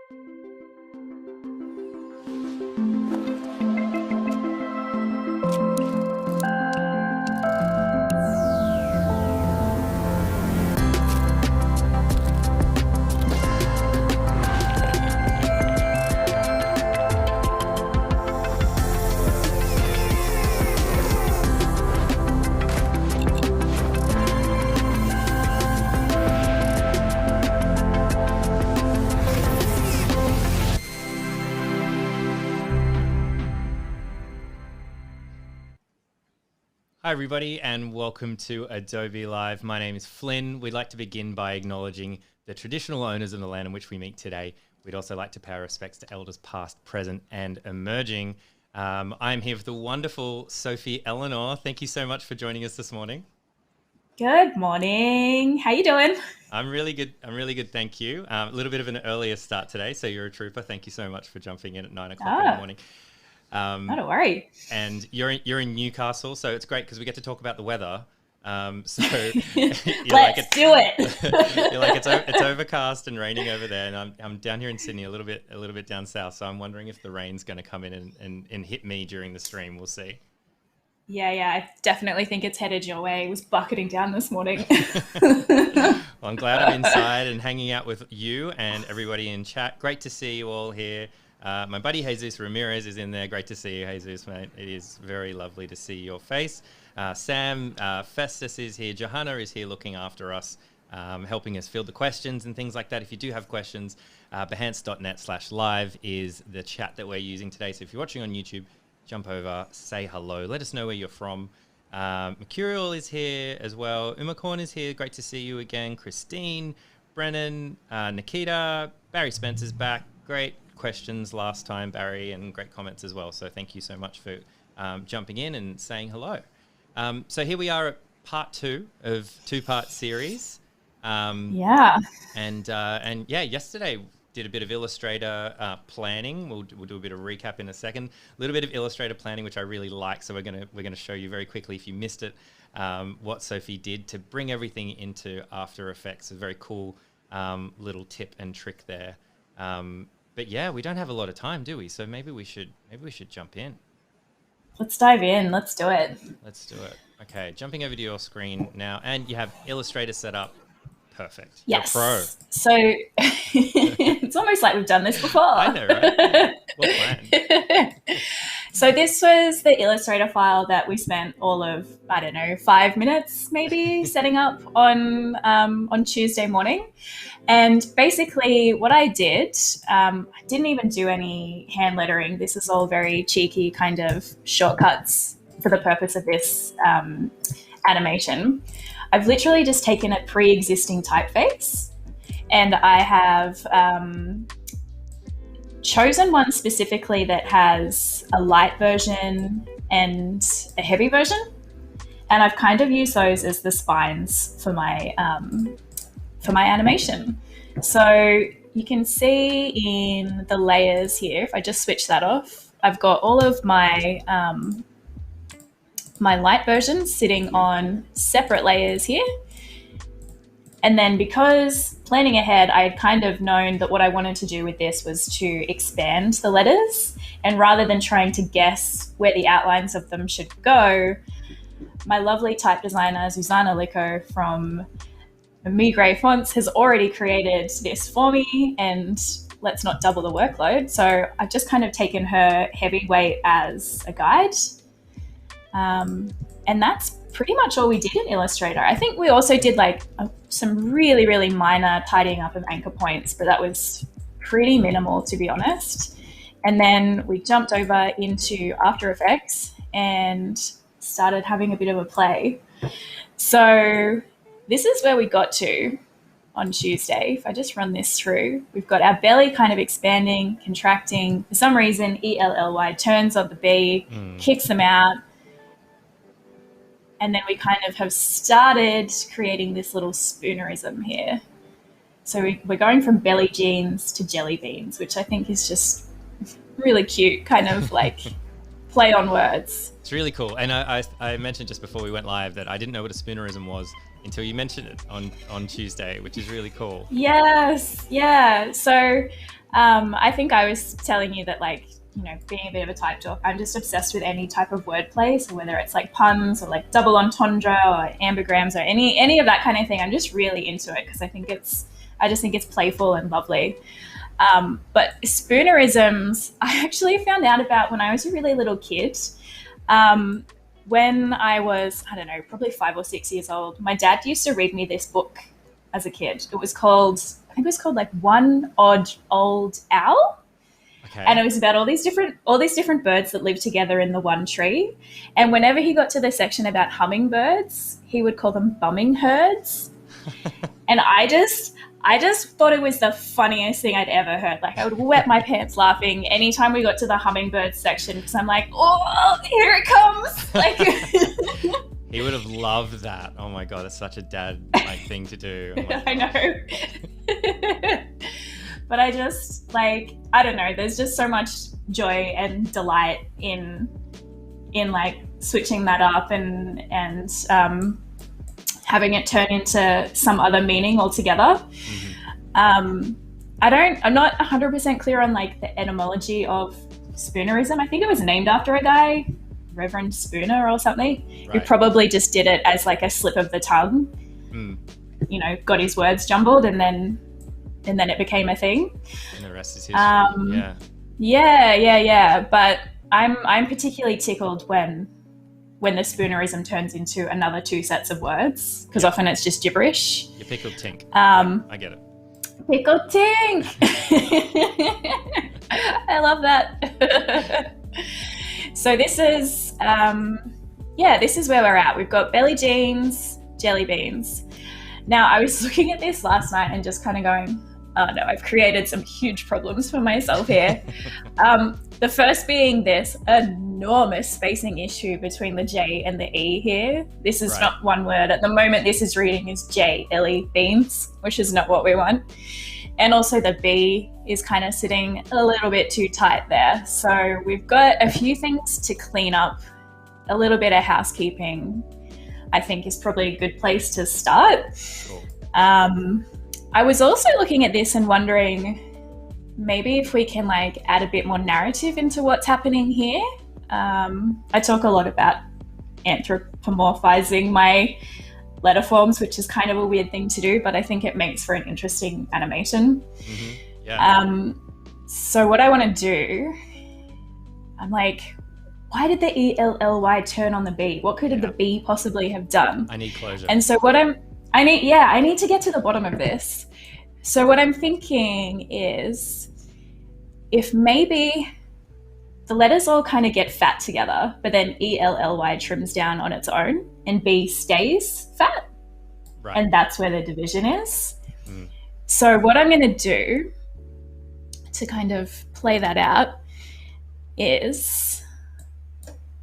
Hi everybody and welcome to Adobe Live. My name is Flynn. We'd like to begin by acknowledging the traditional owners of the land in which we meet today. We'd also like to pay our respects to elders past, present and emerging. I'm here with the wonderful Sophie Elinor. Thank you so much for joining us this morning. Good morning. How you doing? I'm really good. Thank you. A little bit of an earlier start today, so you're a trooper. Thank you so much for jumping in at 9 o'clock in the morning. Don't worry. And you're in Newcastle, so it's great because we get to talk about the weather. So Let's do it. You're like it's overcast and raining over there, and I'm down here in Sydney, a little bit down south. So I'm wondering if the rain's going to come in and hit me during the stream. We'll see. Yeah, I definitely think it's headed your way. It was bucketing down this morning. Well, I'm glad I'm inside and hanging out with you and everybody in chat. Great to see you all here. My buddy Jesus Ramirez is in there. Great to see you, Jesus, mate. It is very lovely to see your face. Sam Festus is here. Johanna is here looking after us, helping us field the questions and things like that. If you do have questions, behance.net/live is the chat that we're using today. So if you're watching on YouTube, jump over, say hello. Let us know where you're from. Mercurial is here as well. Umacorn is here. Great to see you again. Christine, Brennan, Nikita, Barry Spencer's back. Great questions last time, Barry, and great comments as well. So thank you so much for jumping in and saying hello. So here we are at part 2 of two-part series. Yeah. And yesterday did a bit of Illustrator planning. We'll do a bit of recap in a second. A little bit of Illustrator planning, which I really like. So we're gonna show you very quickly, if you missed it, what Sophie did to bring everything into After Effects. A very cool little tip and trick there. But yeah, we don't have a lot of time, do we? So maybe we should jump in. Let's dive in. Let's do it. Let's do it. Okay, jumping over to your screen now, and you have Illustrator set up. Perfect. Yes. You're pro. So it's almost like we've done this before. I know, right? Well planned. So this was the Illustrator file that we spent all of, 5 minutes maybe setting up on Tuesday morning. And basically what I did, I didn't even do any hand lettering. This is all very cheeky kind of shortcuts for the purpose of this animation. I've literally just taken a pre-existing typeface and I have chosen one specifically that has a light version and a heavy version. And I've kind of used those as the spines for my animation. So you can see in the layers here, if I just switch that off, I've got all of my my light version sitting on separate layers here. And then because planning ahead, I had kind of known that what I wanted to do with this was to expand the letters. And rather than trying to guess where the outlines of them should go, my lovely type designer, Susanna Lico from Me Grey Fonts, has already created this for me, and let's not double the workload. So I've just kind of taken her heavyweight as a guide. And that's pretty much all we did in Illustrator. I think we also did some really, really minor tidying up of anchor points, but that was pretty minimal, to be honest. And then we jumped over into After Effects and started having a bit of a play. So this is where we got to on Tuesday. If I just run this through, we've got our belly kind of expanding, contracting. For some reason, ELLY turns on the B, kicks them out. And then we kind of have started creating this little spoonerism here. So we're going from belly jeans to jelly beans, which I think is just really cute, kind of like play on words. It's really cool. And I mentioned just before we went live that I didn't know what a spoonerism was until you mentioned it on Tuesday, which is really cool. Yes, yeah. So I think I was telling you that, like, you know, being a bit of a type dork, I'm just obsessed with any type of wordplay. So whether it's like puns or like double entendre or ambigrams or any of that kind of thing, I'm just really into it because I just think it's playful and lovely. But spoonerisms, I actually found out about when I was a really little kid. When I was, I don't know, probably 5 or 6 years old, my dad used to read me this book as a kid. It was called, I think it was called like One Odd Old Owl. Okay. And it was about all these different birds that live together in the one tree. And whenever he got to the section about hummingbirds, he would call them bumming herds. And I just thought it was the funniest thing I'd ever heard. Like, I would wet my pants laughing anytime we got to the hummingbird section because I'm like, oh, here it comes. Like, he would have loved that. Oh my God, it's such a dad-like thing to do. Oh I know. But I just, like, I don't know, there's just so much joy and delight in like switching that up and having it turn into some other meaning altogether. Mm-hmm. I'm not 100% clear on like the etymology of Spoonerism. I think it was named after a guy, Reverend Spooner or something, who probably just did it as like a slip of the tongue. You know, got his words jumbled and then it became a thing. And the rest is history. Yeah. But I'm particularly tickled when the Spoonerism turns into another 2 sets of words, because often it's just gibberish. You pickled tink. I get it. Pickled tink. I love that. So this is where we're at. We've got belly jeans, jelly beans. Now, I was looking at this last night and just kind of going, oh no, I've created some huge problems for myself here. The first being this enormous spacing issue between the J and the E here. This is not one word. At the moment, this is reading as J-L-E, beans, which is not what we want. And also the B is kind of sitting a little bit too tight there. So we've got a few things to clean up. A little bit of housekeeping, I think, is probably a good place to start. Sure. I was also looking at this and wondering maybe if we can like add a bit more narrative into what's happening here. I talk a lot about anthropomorphizing my letterforms, which is kind of a weird thing to do, but I think it makes for an interesting animation. Mm-hmm. Yeah. So what I want to do, I'm like, why did the ELLY turn on the B? What could the B possibly have done? I need closure. And so I need to get to the bottom of this. So what I'm thinking is, if maybe the letters all kind of get fat together, but then ELLY trims down on its own and B stays fat. Right. And that's where the division is. Mm. So what I'm going to do to kind of play that out is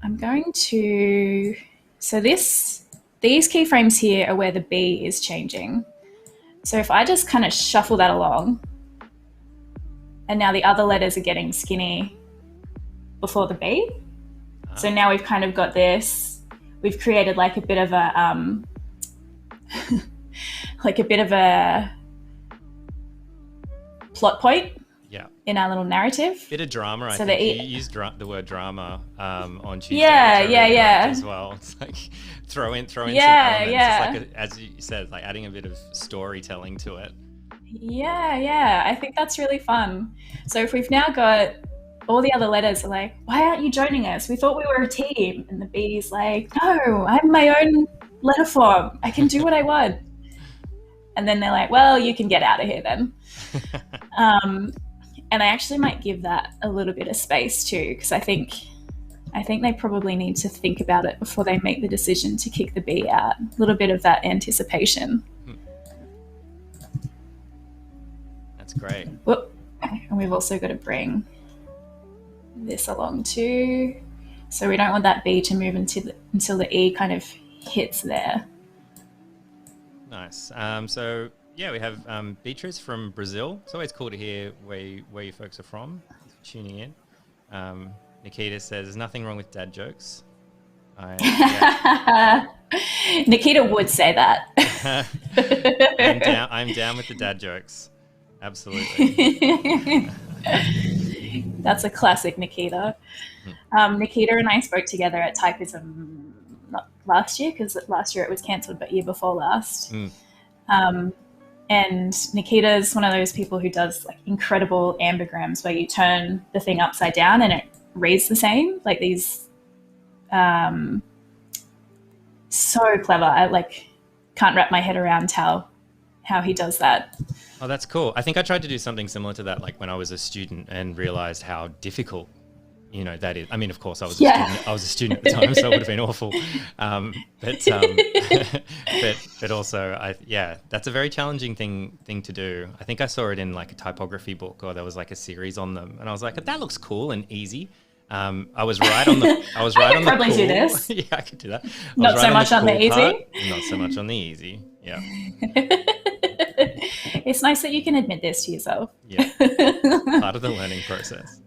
I'm going to, so these keyframes here are where the B is changing. So if I just kind of shuffle that along, and now the other letters are getting skinny before the B. So now we've kind of got this, we've created like a bit of a, plot point in our little narrative. Bit of drama, I think. You used the word drama on Tuesday. Yeah. As well. It's like throw in some elements. It's like as you said, like adding a bit of storytelling to it. Yeah. I think that's really fun. So if we've now got all the other letters are like, why aren't you joining us? We thought we were a team. And the B's like, no, I'm my own letter form. I can do what I want. And then they're like, well, you can get out of here then. And I actually might give that a little bit of space too, because I think they probably need to think about it before they make the decision to kick the B out. A little bit of that anticipation. That's great. Whoop. And we've also got to bring this along too. So we don't want that B to move until the E kind of hits there. Nice. So yeah, we have Beatrice from Brazil. It's always cool to hear where you folks are from. Thanks for tuning in. Nikita says, there's nothing wrong with dad jokes. Nikita would say that. I'm down with the dad jokes. Absolutely. That's a classic Nikita. Nikita and I spoke together at Typism, not last year, because last year it was cancelled, but year before last. And Nikita's one of those people who does like incredible ambigrams where you turn the thing upside down and it reads the same. Like these, so clever. I like can't wrap my head around how he does that. Oh, that's cool. I think I tried to do something similar to that, like when I was a student, and realized how difficult, that is. I mean, of course, I was a student at the time, so it would have been awful. But also, that's a very challenging thing to do. I think I saw it in like a typography book, or there was like a series on them, and I was like, that looks cool and easy. I was right on the. I was right on the. I could probably do this. Yeah, I could do that. Not so much on the easy. Not so much on the easy. Yeah. It's nice that you can admit this to yourself. Yeah. Part of the learning process.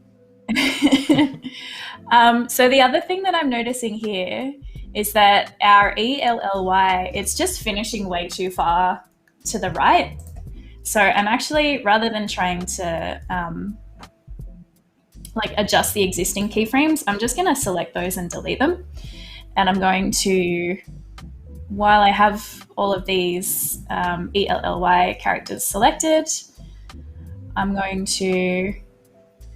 So the other thing that I'm noticing here is that our ELLY, it's just finishing way too far to the right. So I'm actually, rather than trying to adjust the existing keyframes, I'm just going to select those and delete them. And I'm going to, while I have all of these ELLY characters selected, I'm going to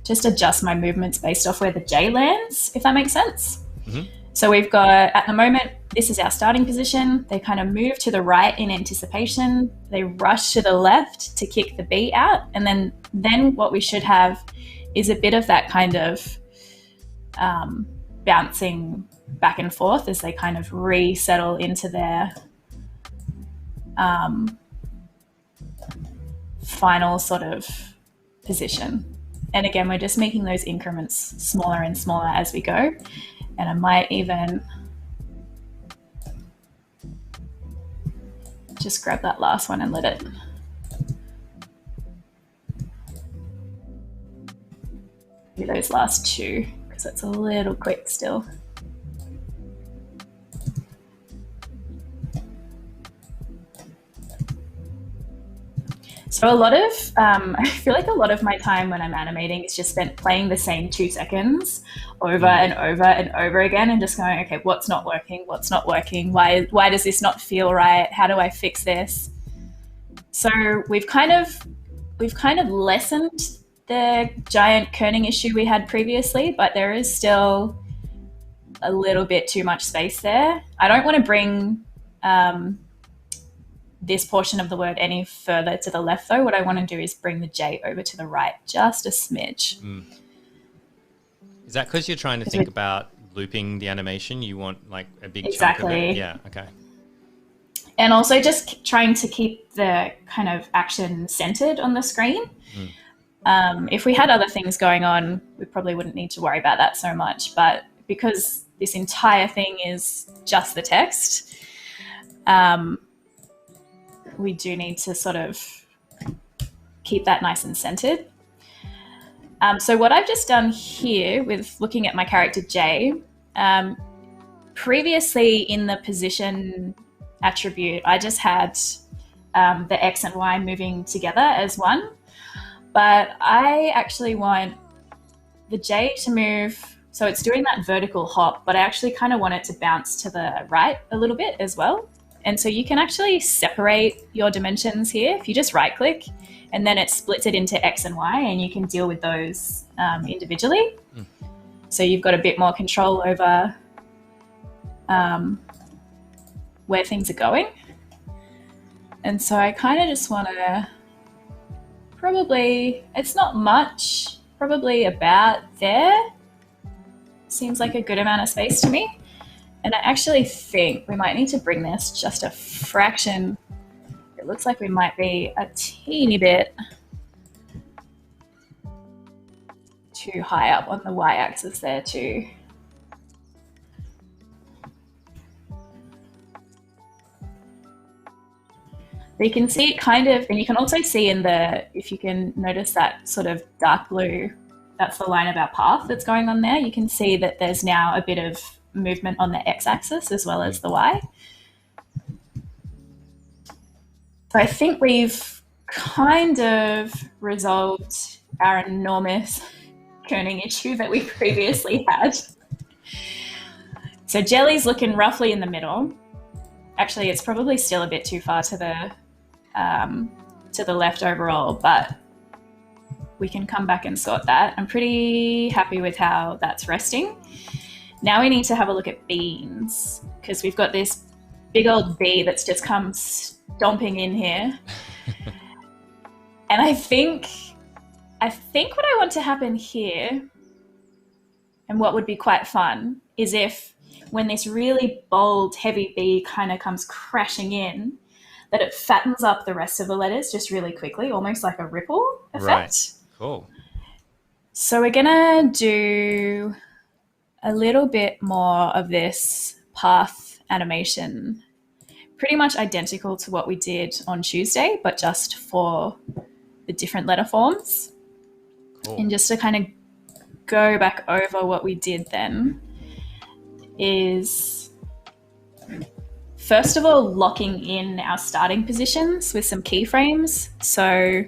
just adjust my movements based off where the J lands, if that makes sense. Mm-hmm. So we've got, at the moment, this is our starting position. They kind of move to the right in anticipation. They rush to the left to kick the B out. And then what we should have is a bit of that kind of bouncing back and forth as they kind of resettle into their final sort of position. And again, we're just making those increments smaller and smaller as we go. And I might even just grab that last one and let it do those last two, because it's a little quick still. So I feel like a lot of my time when I'm animating is just spent playing the same 2 seconds over and over and over again, and just going, okay, what's not working? What's not working? Why does this not feel right? How do I fix this? So we've kind of lessened the giant kerning issue we had previously, but there is still a little bit too much space there. I don't want to bring this portion of the word any further to the left, though. What I want to do is bring the J over to the right, just a smidge. Is that because you're trying to think about looping the animation? You want like a big chunk of it? Yeah, okay. And also just trying to keep the kind of action centered on the screen. If we had other things going on, we probably wouldn't need to worry about that so much. But because this entire thing is just the text, we do need to sort of keep that nice and centered. So what I've just done here with looking at my character J, previously in the position attribute, I just had the X and Y moving together as one, but I actually want the J to move, so it's doing that vertical hop, but I actually kind of want it to bounce to the right a little bit as well. And so you can actually separate your dimensions here if you just right click, and then it splits it into X and Y, and you can deal with those individually. So you've got a bit more control over where things are going. And so I kind of just want to probably, it's not much, probably about there. Seems like a good amount of space to me. And I actually think we might need to bring this just a fraction. It looks like we might be a teeny bit too high up on the y-axis there too. But you can see it kind of, and you can also see in the, if you can notice that sort of dark blue, that's the line of our path that's going on there. You can see that there's now a bit of movement on the x-axis as well as the y. So I think we've kind of resolved our enormous kerning issue that we previously had. So jelly's looking roughly in the middle. Actually, it's probably still a bit too far to the left overall, but we can come back and sort that. I'm pretty happy with how that's resting. Now we need to have a look at beans, because we've got this big old bee that's just come stomping in here. And I think what I want to happen here, and what would be quite fun, is if when this really bold, heavy bee kind of comes crashing in, that it fattens up the rest of the letters just really quickly, almost like a ripple effect. Right. Cool. So we're gonna do a little bit more of this path animation, pretty much identical to what we did on Tuesday, but just for the different letter forms. Cool. And just to kind of go back over what we did then is, first of all, locking in our starting positions with some keyframes. So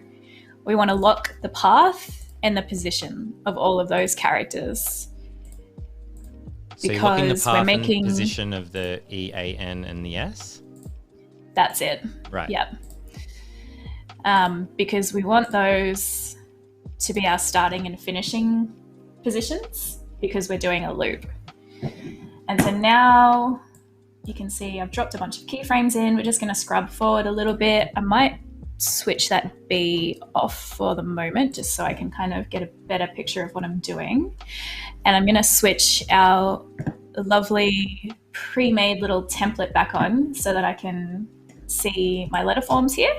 we want to lock the path and the position of all of those characters. So you're locking the path and the position of the E, A, N, and the S? That's it. Right. Yep. Because we want those to be our starting and finishing positions, because we're doing a loop. And so now you can see I've dropped a bunch of keyframes in. We're just going to scrub forward a little bit. I might switch that B off for the moment just so I can kind of get a better picture of what I'm doing. And I'm going to switch our lovely pre-made little template back on so that I can see my letter forms here.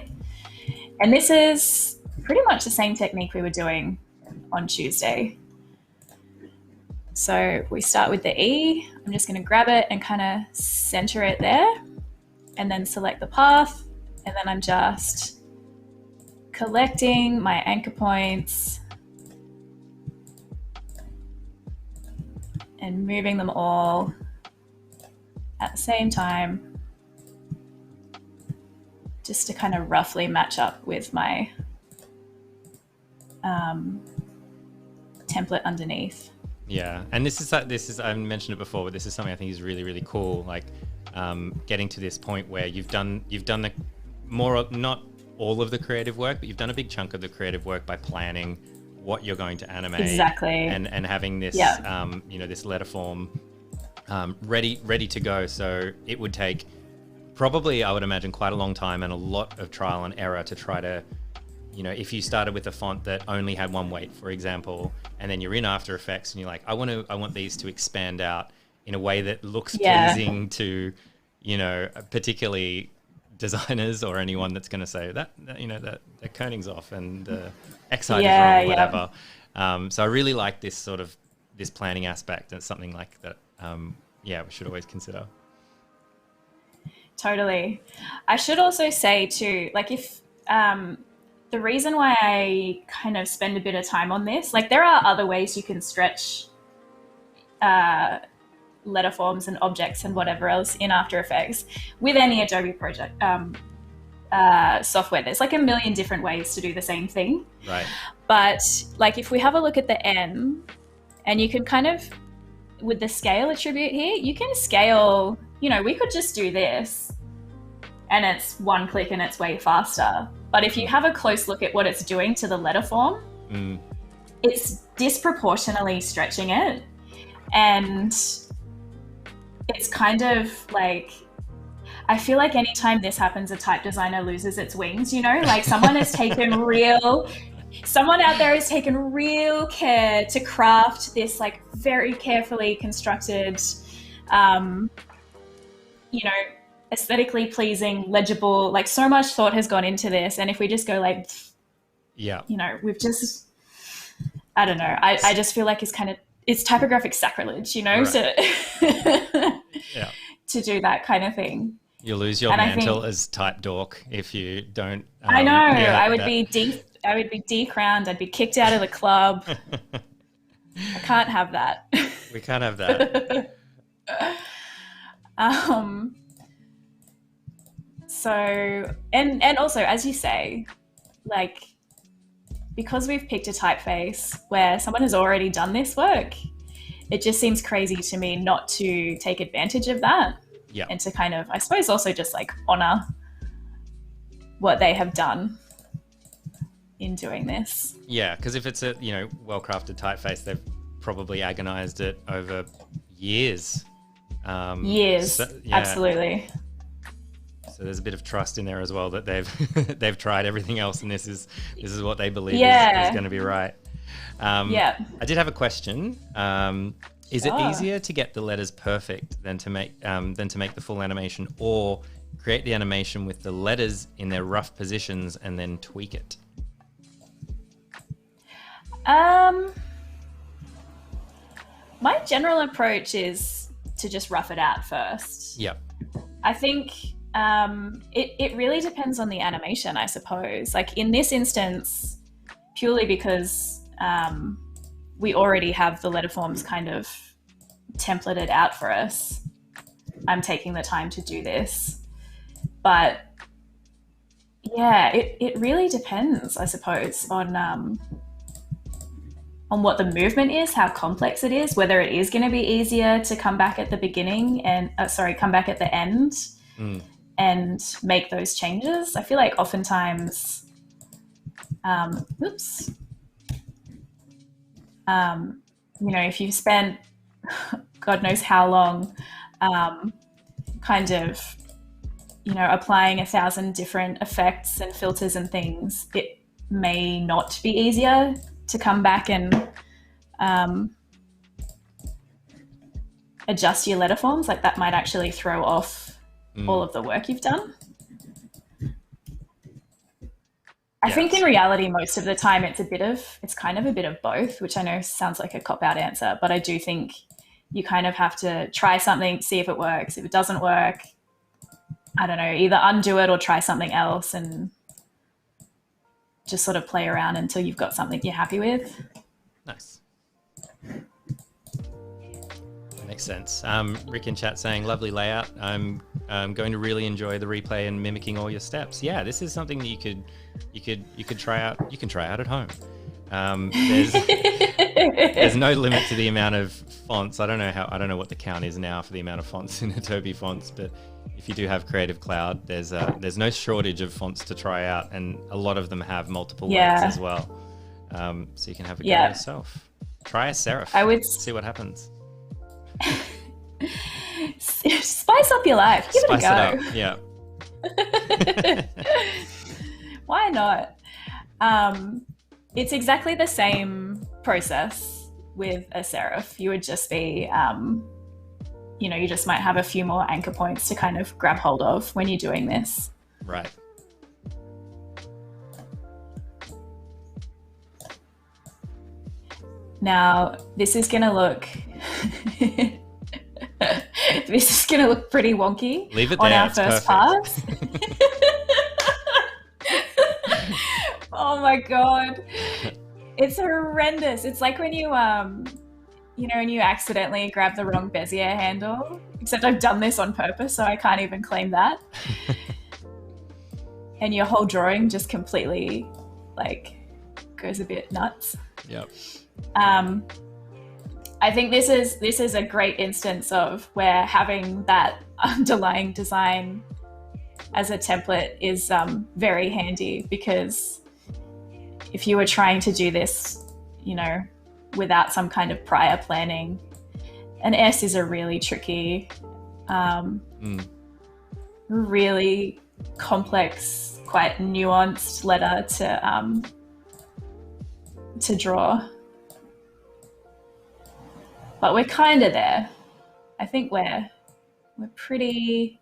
And this is pretty much the same technique we were doing on Tuesday. So we start with the E. I'm just going to grab it and kind of center it there, and then select the path. And then I'm just collecting my anchor points and moving them all at the same time, just to kind of roughly match up with my template underneath. Yeah, and this is I mentioned it before, but this is something I think is really, really cool. Like getting to this point where you've done the more, not all of the creative work, but you've done a big chunk of the creative work by planning what you're going to animate. Exactly. And having this this letter form ready to go. So it would take probably, I would imagine, quite a long time and a lot of trial and error to try to, if you started with a font that only had one weight, for example, and then you're in After Effects and you're like, I want these to expand out in a way that looks pleasing to, particularly designers or anyone that's going to say that kerning's off and X height is wrong, whatever. So I really like this planning aspect, and something like that. We should always consider. Totally. I should also say too, like if the reason why I kind of spend a bit of time on this, like there are other ways you can stretch letter forms and objects and whatever else in After Effects with any Adobe project software. There's like a million different ways to do the same thing. Right. But like if we have a look at the N, and you can kind of, with the scale attribute here, you can scale, we could just do this and it's one click and it's way faster. But if you have a close look at what it's doing to the letter form, it's disproportionately stretching it. And it's kind of like, I feel like anytime this happens, a type designer loses its wings, like someone out there has taken real care to craft this like very carefully constructed, aesthetically pleasing, legible, like so much thought has gone into this. And if we just go like, we've just, I don't know. I just feel like it's typographic sacrilege, right. to do that kind of thing. You lose your mantle as type dork if you don't. I know. I would be decrowned. I'd be kicked out of the club. I can't have that. We can't have that. So, and also, as you say, like, because we've picked a typeface where someone has already done this work, it just seems crazy to me not to take advantage of that. Yeah. And to kind of, I suppose, also just like honor what they have done in doing this. Yeah, because if it's a, well-crafted typeface, they've probably agonized it over years. Years, absolutely. So there's a bit of trust in there as well that they've tried everything else, and this is what they believe is going to be right. I did have a question. Is it easier to get the letters perfect than to make the full animation, or create the animation with the letters in their rough positions and then tweak it? My general approach is to just rough it out first. Yeah. I think it really depends on the animation, I suppose. Like in this instance, purely because we already have the letterforms kind of templated out for us, I'm taking the time to do this. But yeah, it really depends, I suppose, on what the movement is, how complex it is, whether it is going to be easier to come back at the beginning and come back at the end and make those changes. I feel like oftentimes, if you've spent God knows how long kind of, applying 1,000 different effects and filters and things, it may not be easier to come back and adjust your letterforms. Like that might actually throw off all of the work you've done. I think in reality, most of the time it's kind of a bit of both, which I know sounds like a cop-out answer, but I do think you kind of have to try something, see if it works. If it doesn't work, I don't know, either undo it or try something else and just sort of play around until you've got something you're happy with. Nice. Makes sense. Rick in chat saying, lovely layout. I'm going to really enjoy the replay and mimicking all your steps. Yeah, this is something that you could try out. You can try out at home. There's no limit to the amount of fonts. I don't know what the count is now for the amount of fonts in Adobe Fonts, but if you do have Creative Cloud, there's no shortage of fonts to try out, and a lot of them have multiple lengths as well. So you can have a go yourself. Try a serif. I would see what happens. Spice up your life. Give it a go. It up. Yeah. Why not? It's exactly the same process with a serif. You would just be, you just might have a few more anchor points to kind of grab hold of when you're doing this. Right. Now, this is going to look pretty wonky. Leave it on there. Our first pass. Oh my God. It's horrendous. It's like when you when you accidentally grab the wrong Bezier handle, except I've done this on purpose, so I can't even claim that. And your whole drawing just completely goes a bit nuts. Yep. I think this is a great instance of where having that underlying design as a template is very handy, because if you were trying to do this, without some kind of prior planning, an S is a really tricky, really complex, quite nuanced letter to draw. But we're kind of there. I think we're pretty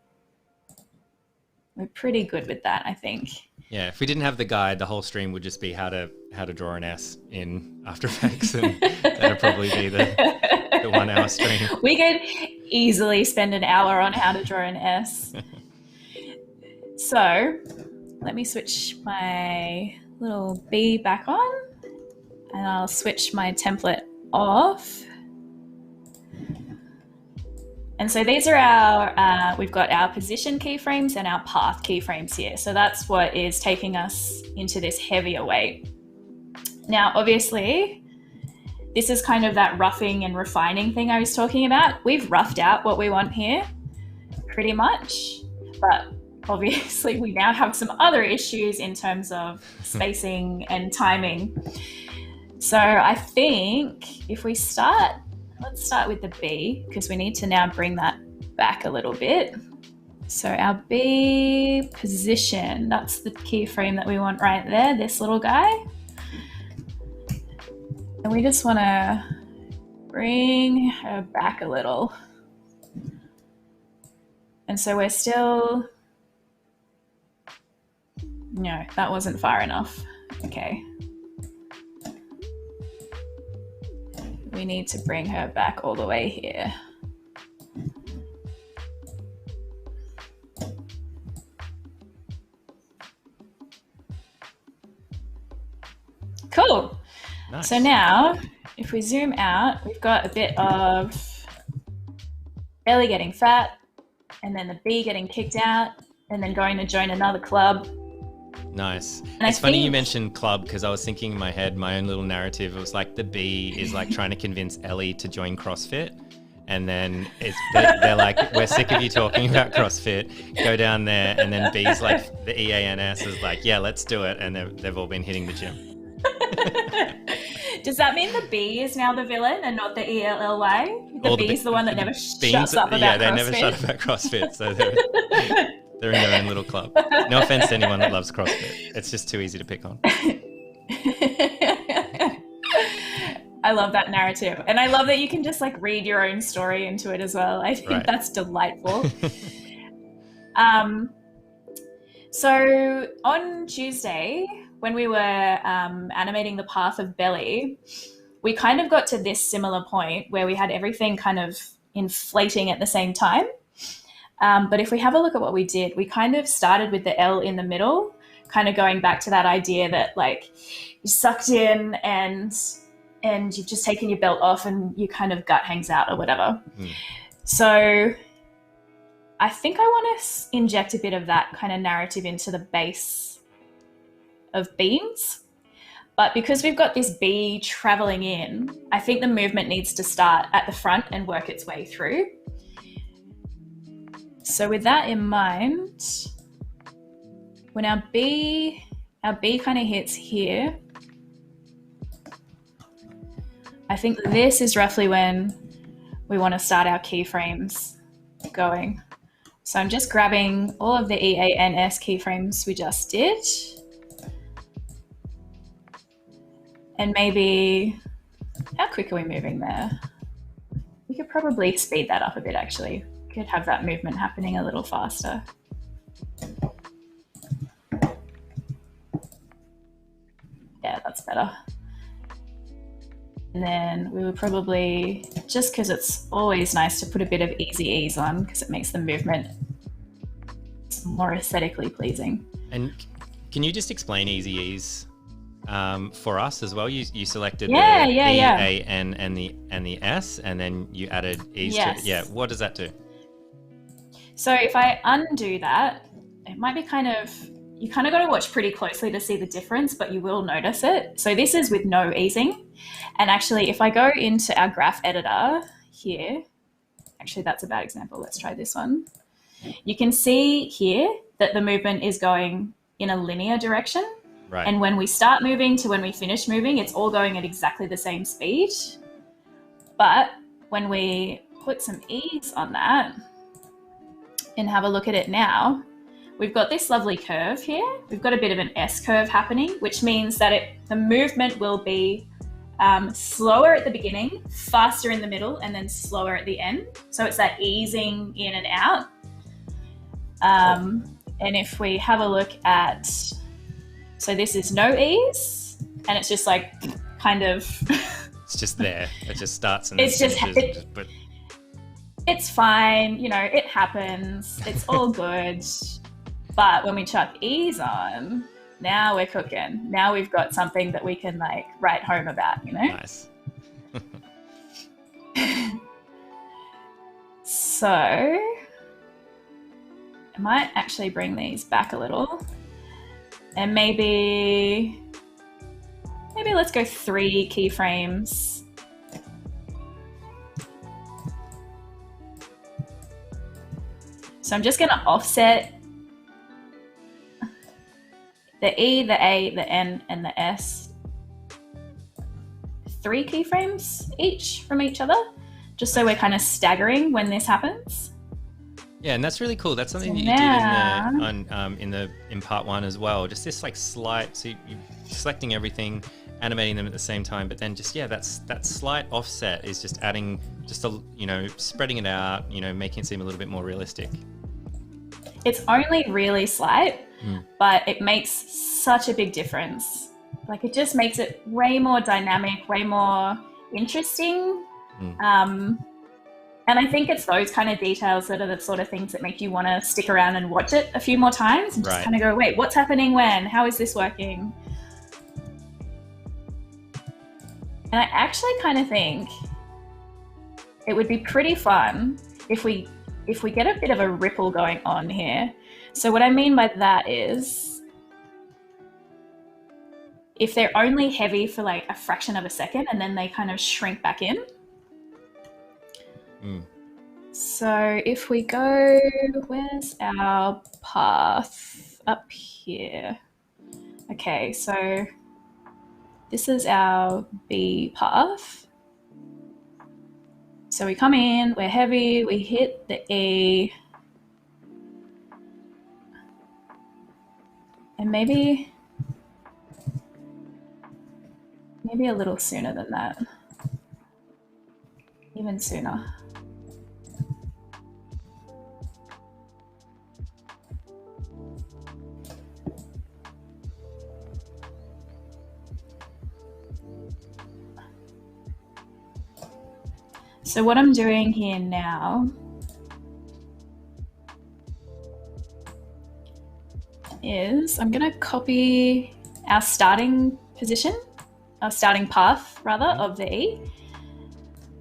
good with that, I think. Yeah, if we didn't have the guide, the whole stream would just be how to draw an S in After Effects, and that'd probably be the 1 hour stream. We could easily spend an hour on how to draw an S. So let me switch my little B back on, and I'll switch my template off. And so these are our, we've got our position keyframes and our path keyframes here. So that's what is taking us into this heavier weight. Now, obviously, this is kind of that roughing and refining thing I was talking about. We've roughed out what we want here pretty much, but obviously we now have some other issues in terms of spacing and timing. So I think if we start, let's start with the B, because we need to now bring that back a little bit. So our B position, that's the keyframe that we want right there, this little guy. And we just want to bring her back a little. And so we're still, no, that wasn't far enough. Okay. We need to bring her back all the way here. Cool. Nice. So now, if we zoom out, we've got a bit of belly getting fat, and then the B getting kicked out, and then going to join another club. Nice. And it's funny you mentioned club, because I was thinking in my head, my own little narrative, it was like the B is like trying to convince Ellie to join CrossFit. And then they're like, we're sick of you talking about CrossFit. Go down there. And then B's like, the EANS is like, yeah, let's do it. And they've all been hitting the gym. Does that mean the B is now the villain and not the ELLY? The B is the one that never shuts up about CrossFit. Yeah, they never shut up about CrossFit. So they're in their own little club. No offense to anyone that loves CrossFit. It's just too easy to pick on. I love that narrative. And I love that you can just like read your own story into it as well. I think that's delightful. So on Tuesday, when we were animating the path of belly, we kind of got to this similar point where we had everything kind of inflating at the same time. But if we have a look at what we did, we kind of started with the L in the middle, kind of going back to that idea that like you sucked in and you've just taken your belt off and your kind of gut hangs out or whatever. So I think I want to inject a bit of that kind of narrative into the base of beams. But because we've got this B traveling in, I think the movement needs to start at the front and work its way through. So with that in mind, when our B kind of hits here, I think this is roughly when we want to start our keyframes going. So I'm just grabbing all of the EANS keyframes we just did. And maybe, how quick are we moving there? We could probably speed that up a bit actually. We could have that movement happening a little faster. Yeah, that's better. And then we would probably, just because it's always nice to put a bit of easy ease on because it makes the movement more aesthetically pleasing. And can you just explain easy ease for us as well? You selected the E-A-N and the S, and then you added ease to it. Yeah, what does that do? So if I undo that, it might be kind of, you kind of got to watch pretty closely to see the difference, but you will notice it. So this is with no easing. And actually, if I go into our graph editor here, actually that's a bad example. Let's try this one. You can see here that the movement is going in a linear direction. Right. And when we start moving to when we finish moving, it's all going at exactly the same speed. But when we put some ease on that and have a look at it now, we've got this lovely curve here. We've got a bit of an S curve happening, which means that the movement will be slower at the beginning, faster in the middle, and then slower at the end. So it's that easing in and out. And if we have a look at, so this is no ease, and it's just like kind of... It's just there. It just starts and it's just finishes, but it's fine. You know, it happens. It's all good. But when we chuck ease on, now we're cooking. Now we've got something that we can like write home about, you know? Nice. So I might actually bring these back a little, and maybe let's go 3 keyframes. So I'm just going to offset the E, the A, the N, and the S 3 keyframes each from each other, just so we're kind of staggering when this happens. Yeah, and that's really cool. That's something that you did in part 1 as well. Just this like slight, so you're selecting everything, animating them at the same time, but then just that slight offset is just adding just spreading it out, making it seem a little bit more realistic. It's only really slight, but it makes such a big difference. Like, it just makes it way more dynamic, way more interesting. And I think it's those kind of details that are the sort of things that make you want to stick around and watch it a few more times and just kind of go, wait, what's happening when? How is this working? And I actually kind of think it would be pretty fun if we get a bit of a ripple going on here. So what I mean by that is, if they're only heavy for like a fraction of a second and then they kind of shrink back in. So if we go, where's our path? Up here. Okay, so this is our B path. So we come in, we're heavy, we hit the E. And maybe a little sooner than that. Even sooner. So what I'm doing here now is I'm going to copy our starting position, our starting path rather, of the E.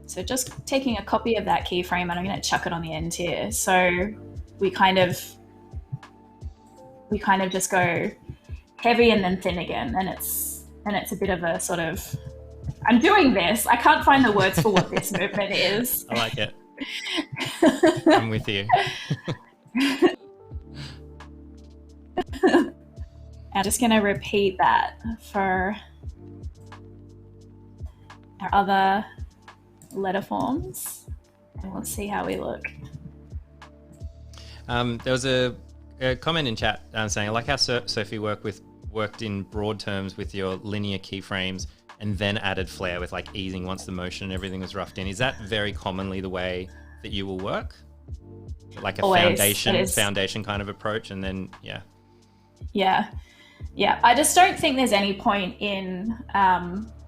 So just taking a copy of that keyframe, and I'm going to chuck it on the end here. So we kind of just go heavy and then thin again, and it's a bit of a sort of, I'm doing this. I can't find the words for what this movement is. I like it. I'm with you. I'm just going to repeat that for our other letter forms, and we'll see how we look. There was a comment in chat saying, I like how Sophie worked in broad terms with your linear keyframes and then added flair with like easing once the motion and everything was roughed in. Is that very commonly the way that you will work? Like a foundation kind of approach, and then Yeah. I just don't think there's any point in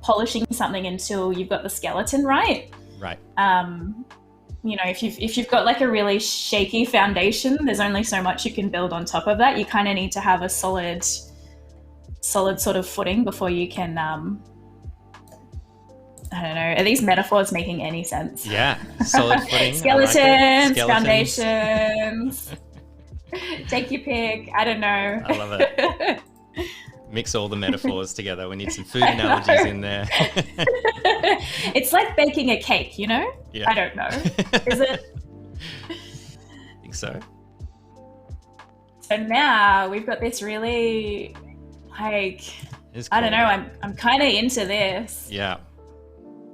polishing something until you've got the skeleton right. Right. If you've got like a really shaky foundation, there's only so much you can build on top of that. You kind of need to have a solid sort of footing before you can I don't know. Are these metaphors making any sense? Yeah. Solid footing. Skeletons, foundations. Take your pick. I don't know. I love it. Mix all the metaphors together. We need some food analogies in there. It's like baking a cake, Yeah. I don't know. Is it? I think so. So now we've got this really, like, cool. I don't know. I'm kind of into this. Yeah.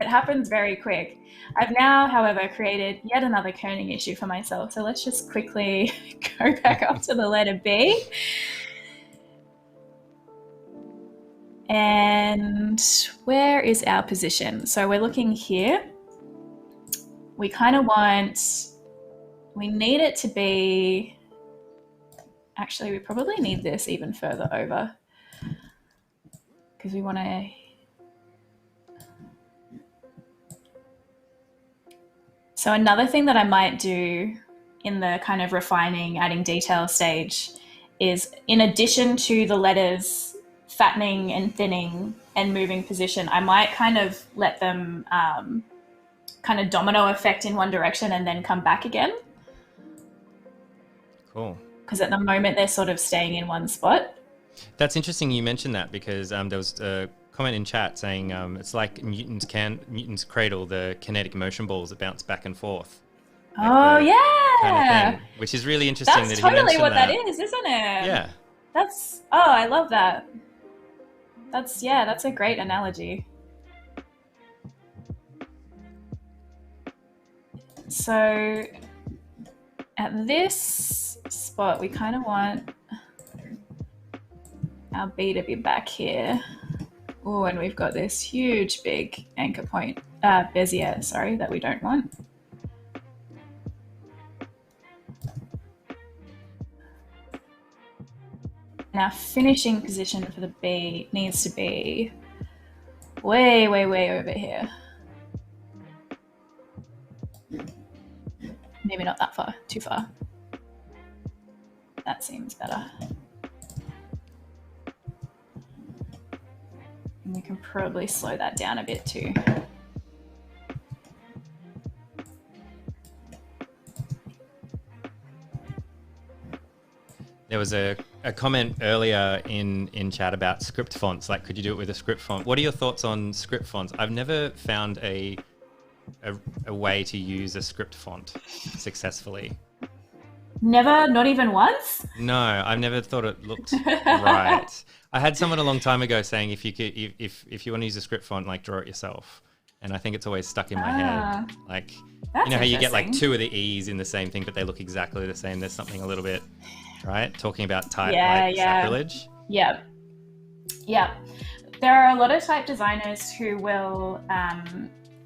It happens very quick. I've now, however, created yet another kerning issue for myself. So let's just quickly go back up to the letter B. And where is our position? So we're looking here. We kind of we need it to be, actually, we probably need this even further over because we want to, so another thing that I might do in the kind of refining, adding detail stage is, in addition to the letters fattening and thinning and moving position, I might kind of let them kind of domino effect in one direction and then come back again. Cool. Because at the moment they're sort of staying in one spot. That's interesting you mentioned that, because there was a comment in chat saying it's like Newton's cradle, the kinetic motion balls that bounce back and forth. Like yeah. Kind of thing, which is really interesting. That's that totally he mentioned what that is, isn't it? Yeah. I love that. That's a great analogy. So at this spot, we kind of want our B to be back here. Oh, and we've got this huge, big anchor point, Bezier, sorry, that we don't want. And our finishing position for the B needs to be way, way, way over here. Maybe not that far, too far. That seems better. And we can probably slow that down a bit too. There was a comment earlier in chat about script fonts. Like, could you do it with a script font? What are your thoughts on script fonts? I've never found a way to use a script font successfwant Never, not even once? No, I've never thought it looked right. I had someone a long time ago saying if you want to use a script font, like, draw it yourself. And I think it's always stuck in my head. Like, you know how you get like two of the E's in the same thing, but they look exactly the same. There's something a little bit, right? Talking about type sacrilege. Yeah. There are a lot of type designers who will,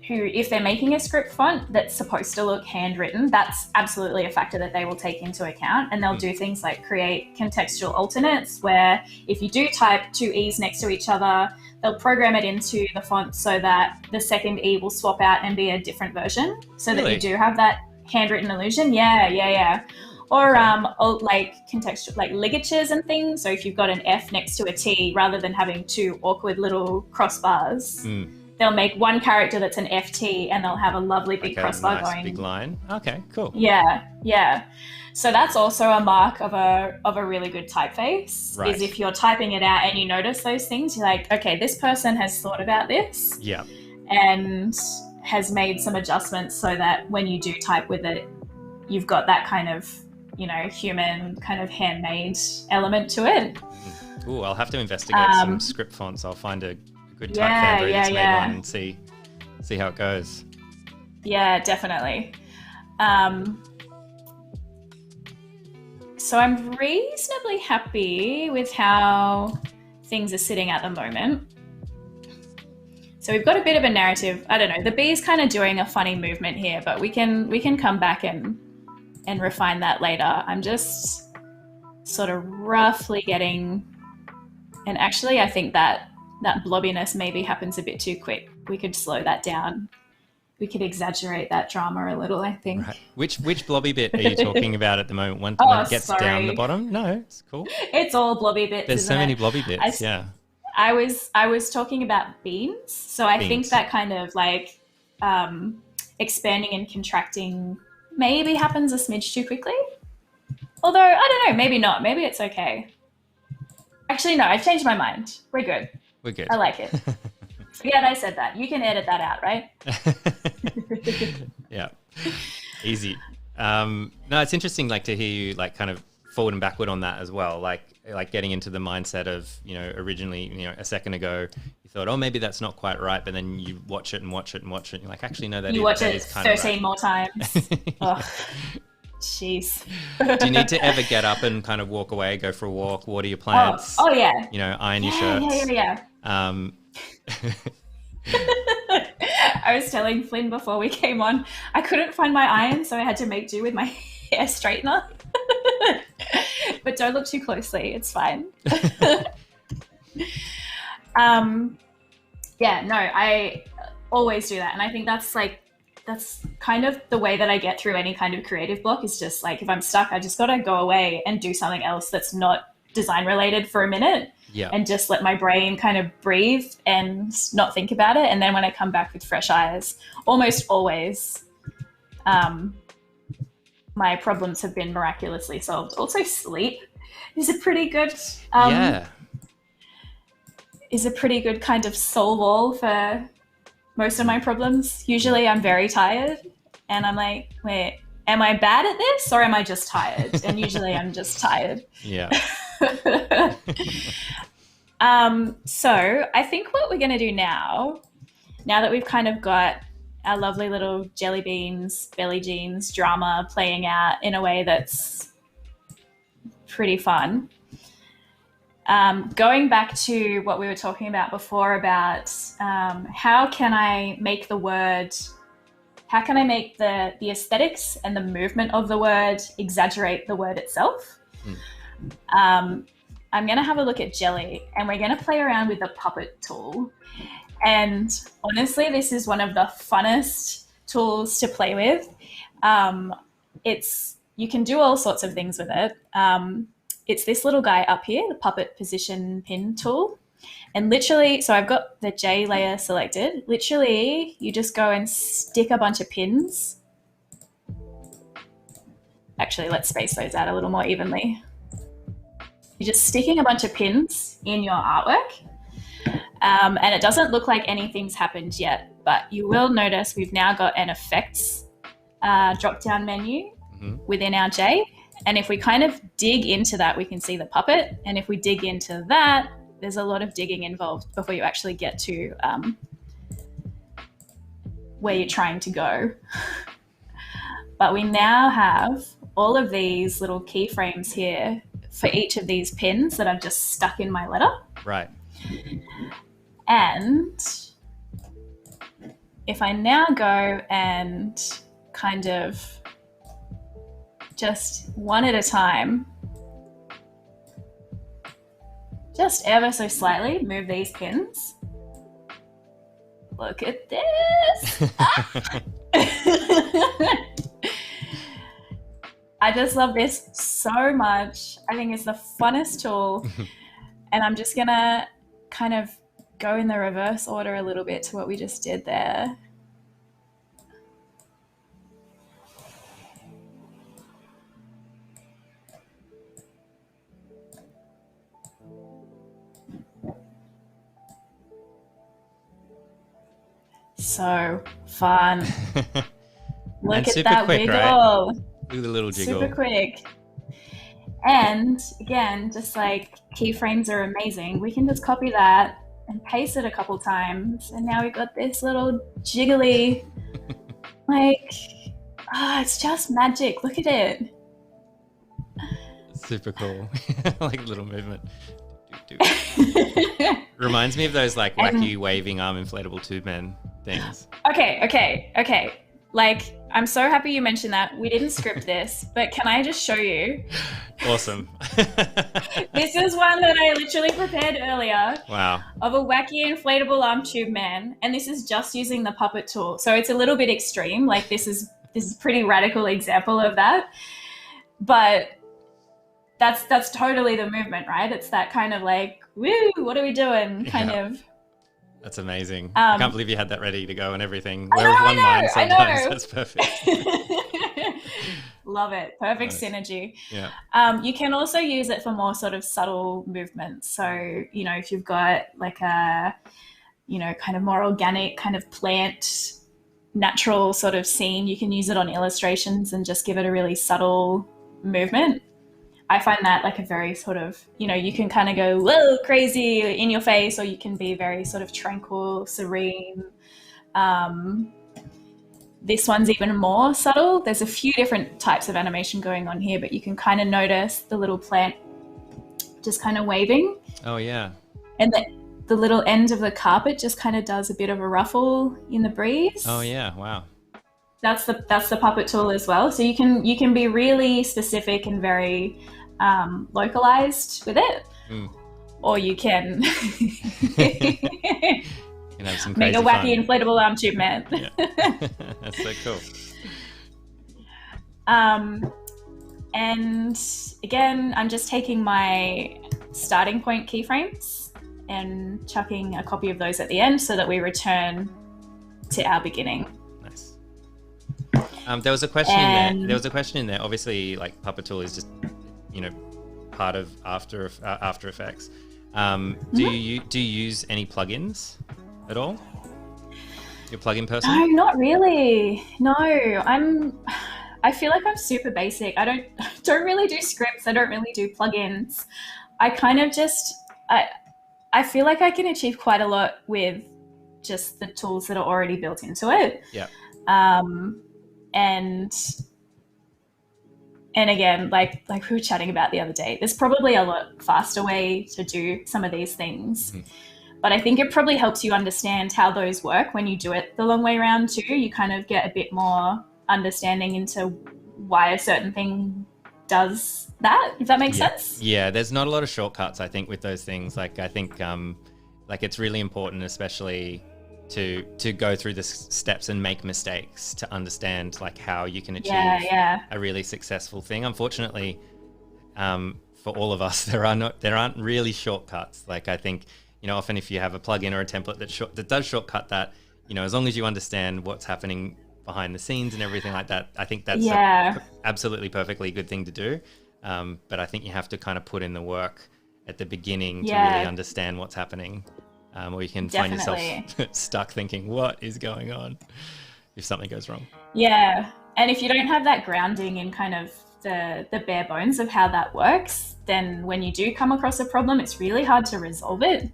who, if they're making a script font that's supposed to look handwritten, that's absolutely a factor that they will take into account. And they'll do things like create contextual alternates, where if you do type two E's next to each other, they'll program it into the font so that the second E will swap out and be a different version, so that you do have that handwritten illusion. Yeah. Or like contextual, like ligatures and things. So if you've got an F next to a T, rather than having two awkward little crossbars, they'll make one character that's an FT and they'll have a lovely big crossbar going. Big line. Okay, cool. Yeah. So that's also a mark of a really good typeface. Right. Is if you're typing it out and you notice those things, you're like, okay, this person has thought about this. Yeah. And has made some adjustments so that when you do type with it, you've got that kind of, you know, human kind of handmade element to it. Ooh, I'll have to investigate some script fonts. I'll find a good type foundry that's made one and see how it goes. Yeah, definitely. So I'm reasonably happy with how things are sitting at the moment. So we've got a bit of a narrative. I don't know, the bee's kind of doing a funny movement here, but we can come back and refine that later. I'm just sort of roughly getting, and actually I think that blobbiness maybe happens a bit too quick. We could slow that down. We could exaggerate that drama a little, I think. Right. Which blobby bit are you talking about at the moment? When it gets down the bottom? No, it's cool. It's all blobby bits. There's so many blobby bits, I was talking about beans. So I think that kind of like expanding and contracting maybe happens a smidge too quickly. Although, I don't know, maybe not. Maybe it's okay. Actually, no, I've changed my mind. We're good. I like it. Forget I said that. You can edit that out, right? Yeah, easy. No, it's interesting, like, to hear you like kind of forward and backward on that as well. Like getting into the mindset of, you know, originally, you know, a second ago you thought, oh, maybe that's not quite right, but then you watch it and watch it and watch it, and you're like, actually, no, that is kind of 13 more times. Oh, jeez. Do you need to ever get up and kind of walk away, go for a walk, water your plants? Oh yeah. You know, iron your shirts. Yeah. I was telling Flynn before we came on, I couldn't find my iron, so I had to make do with my hair straightener. But don't look too closely, it's fine. I always do that, and I think that's kind of the way that I get through any kind of creative block. Is just like, if I'm stuck, I just gotta go away and do something else that's not design related for a minute. Yeah. And just let my brain kind of breathe and not think about it. And then when I come back with fresh eyes, almost always, my problems have been miraculously solved. Also, sleep is a pretty good is a pretty good kind of soul wall for most of my problems. Usually I'm very tired and I'm like, wait, am I bad at this or am I just tired? And usually I'm just tired. Yeah. So I think what we're going to do now that we've kind of got our lovely little jelly beans, belly jeans drama playing out in a way that's pretty fun. Going back to what we were talking about before about how can I make the aesthetics and the movement of the word exaggerate the word itself? I'm going to have a look at jelly and we're going to play around with the puppet tool. And honestly, this is one of the funnest tools to play with. You can do all sorts of things with it. It's this little guy up here, the puppet position pin tool. And literally, so I've got the J layer selected. Literally, you just go and stick a bunch of pins. Actually, let's space those out a little more evenly. You're just sticking a bunch of pins in your artwork. And it doesn't look like anything's happened yet, but you will notice we've now got an effects drop-down menu within our J. And if we kind of dig into that, we can see the puppet. And if we dig into that, there's a lot of digging involved before you actually get to where you're trying to go. But we now have all of these little keyframes here for each of these pins that I've just stuck in my letter. Right. And if I now go and kind of just one at a time, just ever so slightly move these pins. Look at this. I just love this so much. I think it's the funnest tool. And I'm just gonna kind of go in the reverse order a little bit to what we just did there. So fun. Look at that quick, wiggle. Right? Look at the little jiggle. Super quick. And again, just like keyframes are amazing, we can just copy that and paste it a couple times. And now we've got this little jiggly, it's just magic. Look at it. Super cool. Like a little movement. Reminds me of those like wacky waving arm inflatable tube men things. Okay. Like, I'm so happy you mentioned that. We didn't script this, but can I just show you? Awesome. This is one that I literally prepared earlier. Wow. Of a wacky inflatable arm tube man, and this is just using the puppet tool. So it's a little bit extreme. Like this is a pretty radical example of that. But that's totally the movement, right? It's that kind of like, woo, what are we doing? Kind of. That's amazing. I can't believe you had that ready to go and everything. We're of one mind sometimes. That's perfect. Love it. Perfect synergy. Yeah. You can also use it for more sort of subtle movements. So, if you've got like a, kind of more organic kind of plant, natural sort of scene, you can use it on illustrations and just give it a really subtle movement. I find that like a very sort of, you can kind of go, whoa, crazy in your face, or you can be very sort of tranquil, serene. This one's even more subtle. There's a few different types of animation going on here, but you can kind of notice the little plant just kind of waving. Oh, yeah. And the little end of the carpet just kind of does a bit of a ruffle in the breeze. Oh, yeah. Wow. That's the puppet tool as well. So you can be really specific and very localized with it, or you can have some make crazy a wacky fun. Inflatable arm tube man. Yeah. That's so cool. And again, I'm just taking my starting point keyframes and chucking a copy of those at the end so that we return to our beginning. Nice. There was a question in there. There was a question in there. Obviously, like Puppet Tool is just, part of After Effects. Do you use any plugins at all? You're a plugin person? No, not really. No, I feel like I'm super basic. I don't really do scripts. I don't really do plugins. I kind of just I feel like I can achieve quite a lot with just the tools that are already built into it. Yeah. And again, like we were chatting about the other day, there's probably a lot faster way to do some of these things. But I think it probably helps you understand how those work when you do it the long way around too. You kind of get a bit more understanding into why a certain thing does that, if that makes sense. Yeah, there's not a lot of shortcuts, I think, with those things. Like, I think it's really important, especially to go through the steps and make mistakes to understand like how you can achieve a really successful thing. Unfortunately, for all of us, there aren't really shortcuts. Like, I think, often if you have a plugin or a template that does shortcut that, as long as you understand what's happening behind the scenes and everything like that, I think that's absolutely perfectly good thing to do. But I think you have to kind of put in the work at the beginning to really understand what's happening. Or you can find yourself stuck thinking, what is going on if something goes wrong? Yeah. And if you don't have that grounding in kind of the bare bones of how that works, then when you do come across a problem, it's really hard to resolve it.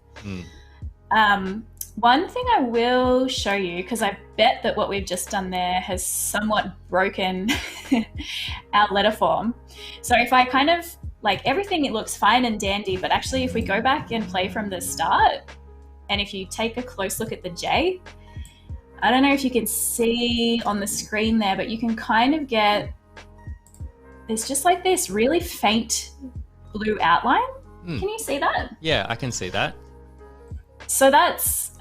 One thing I will show you, because I bet that what we've just done there has somewhat broken our letter form. So if I kind of, like, everything, it looks fine and dandy, but actually if we go back and play from the start, and if you take a close look at the J, I don't know if you can see on the screen there, but you can kind of get, there's just like this really faint blue outline. Can you see that? Yeah, I can see that. So that's,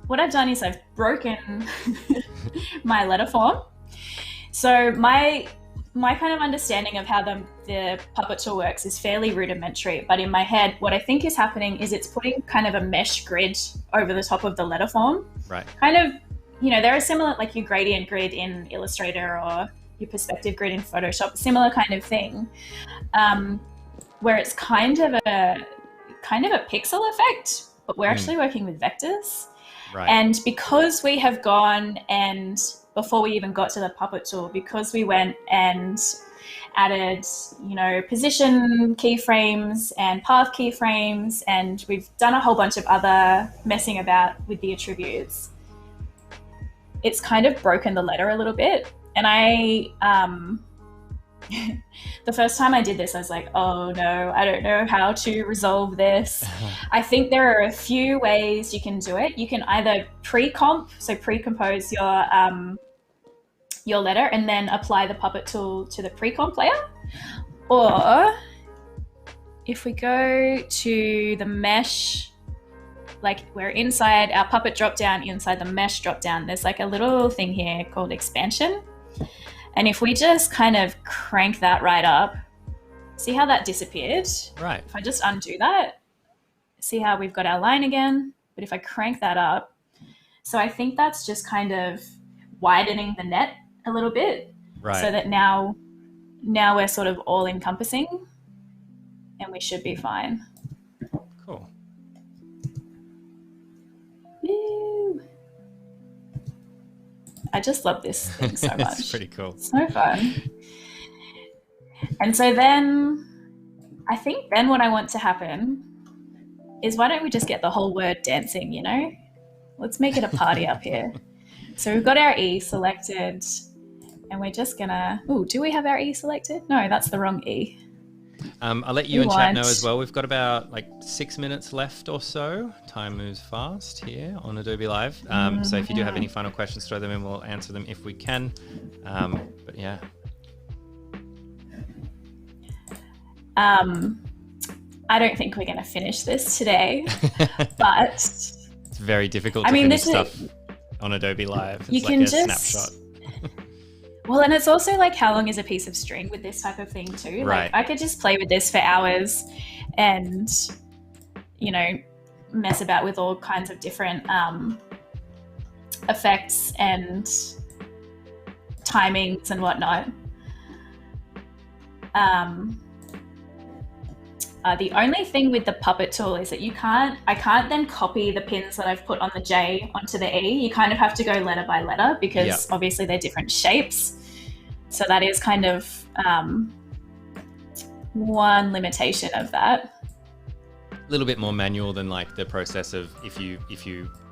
what I've done is I've broken my letter form. So my kind of understanding of how the Puppet Tool works is fairly rudimentary, but in my head, what I think is happening is it's putting kind of a mesh grid over the top of the letter form. Right. Kind of, there are similar, like your gradient grid in Illustrator or your perspective grid in Photoshop, similar kind of thing, where it's kind of a pixel effect, but we're actually working with vectors. Right. And because we have gone and before we even got to the Puppet Tool, because we went and added, position keyframes and path keyframes, and we've done a whole bunch of other messing about with the attributes, it's kind of broken the letter a little bit. And I, the first time I did this, I was like, oh no, I don't know how to resolve this. I think there are a few ways you can do it. You can either pre-compose your letter and then apply the Puppet Tool to the pre-comp layer. Or if we go to the mesh, like we're inside our Puppet dropdown, inside the mesh dropdown, there's like a little thing here called expansion. And if we just kind of crank that right up, see how that disappeared? Right. If I just undo that, see how we've got our line again? But if I crank that up, so I think that's just kind of widening the net a little bit. Right. So that now we're sort of all encompassing and we should be fine. Cool. Woo. I just love this thing so much. It's pretty cool. So fun. And so then I think then what I want to happen is, why don't we just get the whole word dancing, Let's make it a party up here. So we've got our E selected and we're just gonna, do we have our E selected? No, that's the wrong E. I'll let you in chat know as well. We've got about 6 minutes left or so. Time moves fast here on Adobe Live. So if you do have any final questions, throw them in. We'll answer them if we can. But yeah. I don't think we're going to finish this today, but it's very difficult to finish stuff on Adobe Live. It's you like can a just snapshot. Well, and it's also like, how long is a piece of string with this type of thing too? Right. Like, I could just play with this for hours and, mess about with all kinds of different effects and timings and whatnot. The only thing with the puppet tool is that I can't then copy the pins that I've put on the J onto the E. You kind of have to go letter by letter because obviously they're different shapes. So that is kind of one limitation of that. A little bit more manual than like the process of if you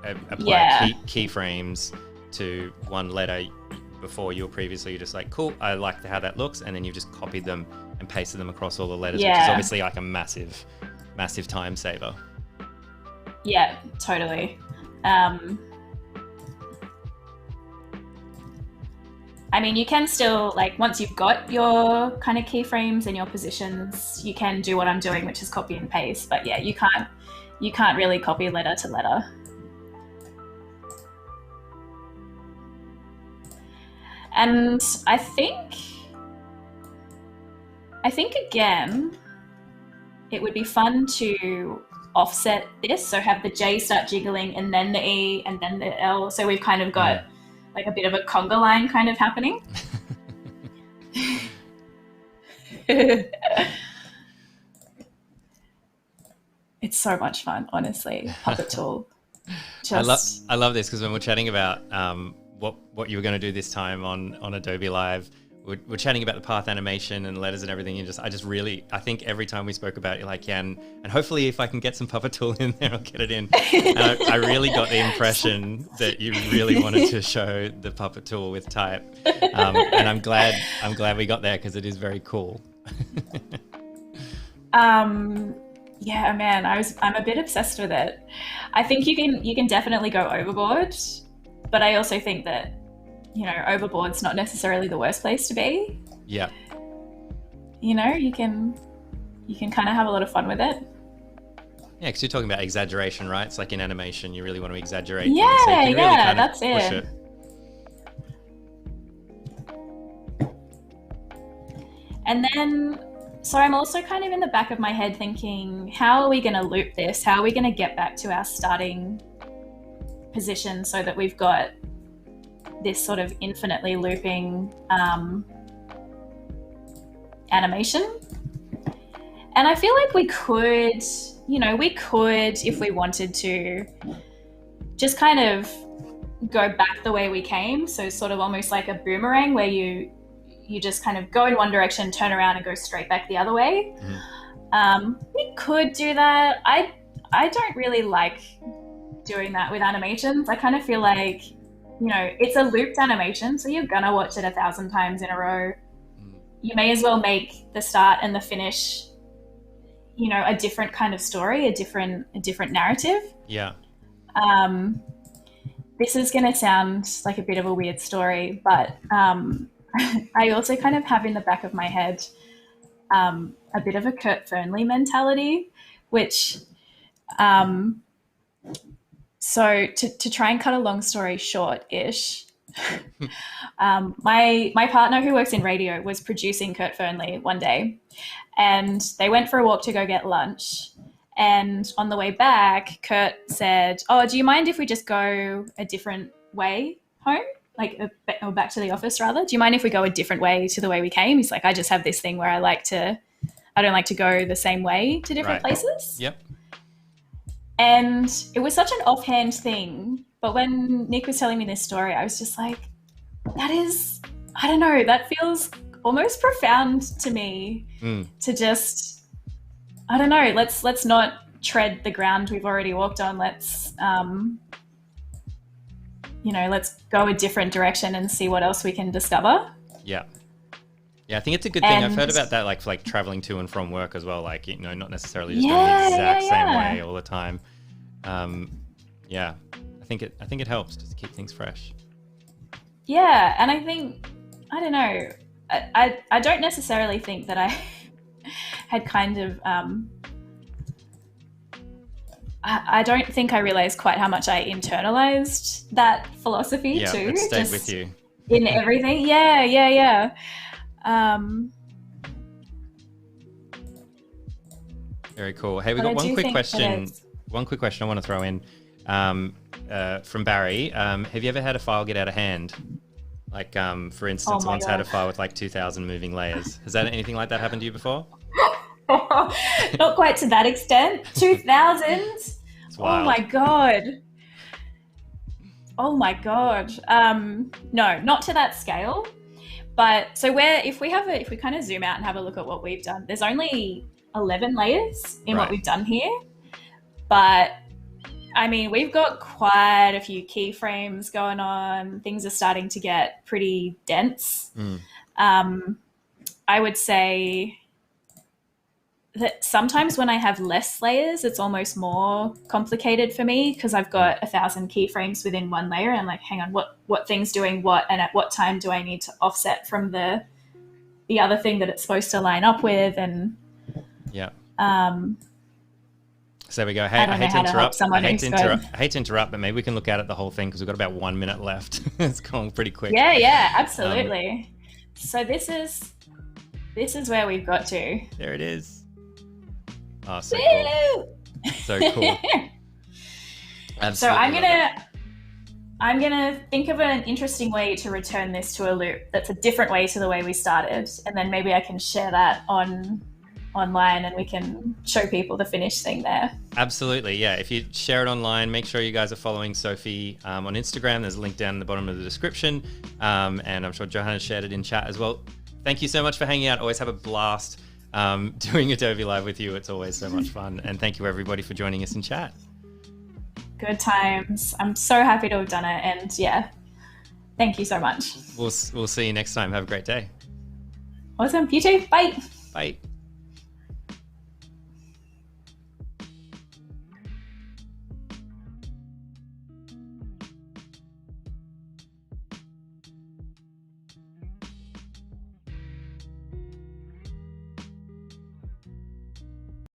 apply keyframes to one letter before you're just like, cool, I like how that looks, and then you've just copied them and pasted them across all the letters, which is obviously like a massive time saver. Yeah, totally. I mean, you can still, like, once you've got your kind of keyframes and your positions, you can do what I'm doing, which is copy and paste. But yeah, you can't really copy letter to letter. And I think again, it would be fun to offset this. So have the J start jiggling and then the E and then the L. So we've kind of got like a bit of a conga line kind of happening. It's so much fun, honestly. Puppet tool. I love this because when we're chatting about what you were going to do this time on Adobe Live, we're chatting about the path animation and letters and everything. And I think every time we spoke about it, you're like, yeah, and hopefully if I can get some puppet tool in there, I'll get it in. And I really got the impression that you really wanted to show the puppet tool with type. And I'm glad we got there because it is very cool. Yeah, man, I'm a bit obsessed with it. I think you can definitely go overboard, but I also think that, you know, overboard's not necessarily the worst place to be. Yeah. You know, you can kind of have a lot of fun with it. Yeah, because you're talking about exaggeration, right? It's like in animation, you really want to exaggerate. Yeah, things, so you can really kind of that's push it. And then, so I'm also kind of in the back of my head thinking, how are we going to loop this? How are we going to get back to our starting position so that we've got this sort of infinitely looping animation? And I feel like we could, if we wanted to, just kind of go back the way we came. So sort of almost like a boomerang where you just kind of go in one direction, turn around and go straight back the other way. We could do that. I don't really like doing that with animations. I kind of feel like, you know, it's a looped animation, so you're gonna watch it 1,000 times in a row. You may as well make the start and the finish, you know, a different kind of story, a different narrative. Yeah. This is gonna sound like a bit of a weird story, but I also kind of have in the back of my head a bit of a Kurt Fearnley mentality, which so to try and cut a long story short-ish, my partner who works in radio was producing Kurt Fearnley one day, and they went for a walk to go get lunch. And on the way back, Kurt said, "Oh, do you mind if we just go a different way home? Or back to the office rather? Do you mind if we go a different way to the way we came?" He's like, "I just have this thing where I don't like to go the same way to different places." Yep. And it was such an offhand thing. But when Nick was telling me this story, I was just like, that feels almost profound to me to just, I don't know, let's not tread the ground we've already walked on. Let's go a different direction and see what else we can discover. Yeah. Yeah, I think it's a good thing. I've heard about that, like for like traveling to and from work as well. Like, you know, not necessarily just going the exact same way all the time. I think it helps just to keep things fresh. Yeah, and I think, I don't know, I don't necessarily think that I had kind of, I don't think I realized quite how much I internalized that philosophy too. Yeah, it stayed with you. In everything. Yeah. Very cool. Hey, we got one quick question. One quick question I want to throw in from Barry. Have you ever had a file get out of hand? Like, for instance, Oh my once had a God. file with like 2,000 moving layers. Has that anything like that happened to you before? Not quite to that extent. 2000? It's Oh wild. my God. Oh my God. No, not to that scale. But so if we kind of zoom out and have a look at what we've done, there's only 11 layers in what Right. we've done here. But I mean, we've got quite a few keyframes going on. Things are starting to get pretty dense. I would say that sometimes when I have less layers, it's almost more complicated for me because I've got 1,000 keyframes within one layer. And I'm like, hang on, what thing's doing what, and at what time do I need to offset from the other thing that it's supposed to line up with? And Yeah. um, So there we go. Hey, I don't know how to help someone who's good. I hate to interrupt, but maybe we can look at it the whole thing because we've got about 1 minute left. It's going pretty quick. Yeah, absolutely. So this is where we've got to. There it is. Oh, so cool. So cool. Absolutely. So I'm gonna think of an interesting way to return this to a loop that's a different way to the way we started, and then maybe I can share that online and we can show people the finished thing there. Absolutely, yeah. If you share it online, make sure you guys are following Sophie on Instagram. There's a link down in the bottom of the description, and I'm sure Johanna shared it in chat as well. Thank you so much for hanging out. Always have a blast doing Adobe Live with you. It's always so much fun, and thank you everybody for joining us in chat. Good times. I'm so happy to have done it, and yeah, thank you so much. We'll see you next time. Have a great day. Awesome. You too. Bye. Bye.